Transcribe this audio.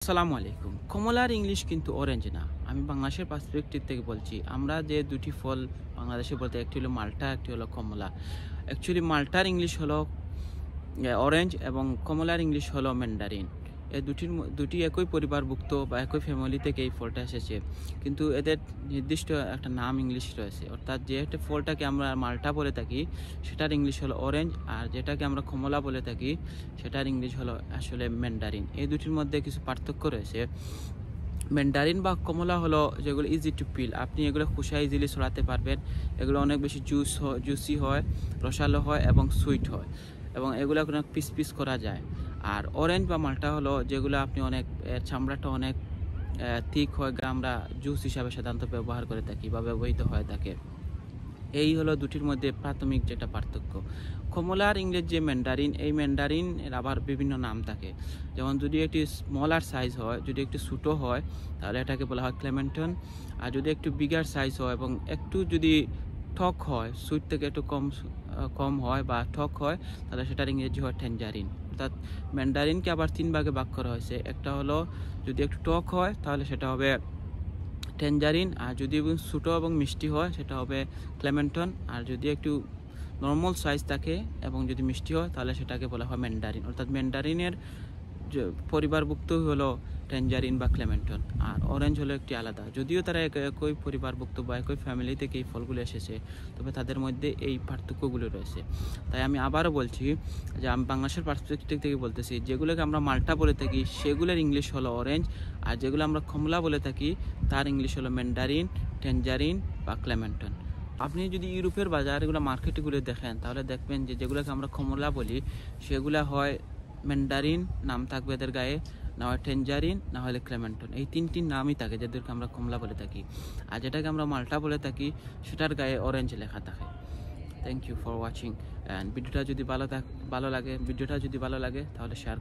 আসসালামু আলাইকুম। কমলার ইংলিশ কিন্তু অরেঞ্জ না। আমি বাংলাদেশের পার্সপেক্টিভ থেকে বলছি। আমরা যে দুটি ফল বাংলাদেশে বলতে, একটি হলো মাল্টা, একটি হলো কমলা। অ্যাকচুয়ালি মাল্টার ইংলিশ হলো অরেঞ্জ এবং কমলার ইংলিশ হলো ম্যান্ডারিন। এই দুটি একই পরিবারভুক্ত বা একই ফ্যামিলি থেকে এই ফলটা এসেছে, কিন্তু এদের নির্দিষ্ট একটা নাম ইংলিশ রয়েছে। অর্থাৎ যে একটা ফলটাকে আমরা মাল্টা বলে থাকি সেটার ইংলিশ হলো অরেঞ্জ, আর যেটাকে আমরা কমলা বলে থাকি সেটার ইংলিশ হলো আসলে ম্যান্ডারিন। এই দুটির মধ্যে কিছু পার্থক্য রয়েছে। ম্যান্ডারিন বা কমলা হলো যেগুলো ইজি টু পিল, আপনি এগুলো খোসা ইজিলি ছড়াতে পারবেন। এগুলো অনেক বেশি জুসি হয়, রসালো হয় এবং সুইট হয়, এবং এগুলো অনেক পিস পিস করা যায়। আর অরেঞ্জ বা মাল্টা হলো যেগুলো আপনি অনেক চামড়াটা অনেক থিক হয়, আমরা জুস হিসাবে সাধারণত ব্যবহার করে থাকি বা ব্যবহৃত হয়ে থাকে। এই হলো দুটির মধ্যে প্রাথমিক যেটা পার্থক্য। কমলার ইংরেজি যে ম্যান্ডারিন, এই ম্যান্ডারিন এর আবার বিভিন্ন নাম থাকে। যেমন যদি একটি স্মলার সাইজ হয়, যদি একটু ছোটো হয়, তাহলে এটাকে বলা হয় ক্লেমেন্টন। আর যদি একটু বিগার সাইজ হয় এবং একটু যদি টক হয়, সুইট থেকে একটু কম হয় বা টক হয়, তাহলে সেটার ইংরেজি হয় ট্যাঞ্জারিন। অর্থাৎ ম্যান্ডারিনকে আবার তিন ভাগে ভাগ করা হয়েছে। একটা হলো যদি একটু টক হয় তাহলে সেটা হবে ট্যাঞ্জারিন, আর যদি ছোটো এবং মিষ্টি হয় সেটা হবে ক্লেমেন্টন, আর যদি একটু নর্মাল সাইজ থাকে এবং যদি মিষ্টি হয় তাহলে সেটাকে বলা হয় ম্যান্ডারিন। অর্থাৎ ম্যান্ডারিনের যে পরিবারভুক্ত হলো ট্যাঞ্জারিন বা ক্লেমেন্টন, আর অরেঞ্জ হলো একটি আলাদা। যদিও তারা একই পরিবারভুক্ত বা একই ফ্যামিলি থেকে এই ফলগুলো এসেছে, তবে তাদের মধ্যে এই পার্থক্যগুলো রয়েছে। তাই আমি আবারও বলছি যে আমি বাংলাদেশের পার্সপেক্টিভ থেকে বলতেছি, যেগুলোকে আমরা মাল্টা বলে থাকি সেগুলোর ইংলিশ হলো অরেঞ্জ, আর যেগুলো আমরা কমলা বলে থাকি তার ইংলিশ হলো ম্যান্ডারিন, ট্যাঞ্জারিন বা ক্লেমেন্টন। আপনি যদি ইউরোপের বাজার এগুলো মার্কেটগুলো দেখেন তাহলে দেখবেন যে যেগুলোকে আমরা কমলা বলি সেগুলো হয় ম্যান্ডারিন নাম থাকবে এদের গায়ে, না হয় ট্যাঞ্জারিন, না হলে ক্লেমেন্টন। এই তিনটি নামই থাকে যেদেরকে আমরা কমলা বলে থাকি। আর যেটাকে আমরা মাল্টা বলে থাকি সেটার গায়ে অরেঞ্জ লেখা থাকে। Thank you for watching. And ভিডিওটা যদি ভালো লাগে তাহলে শেয়ার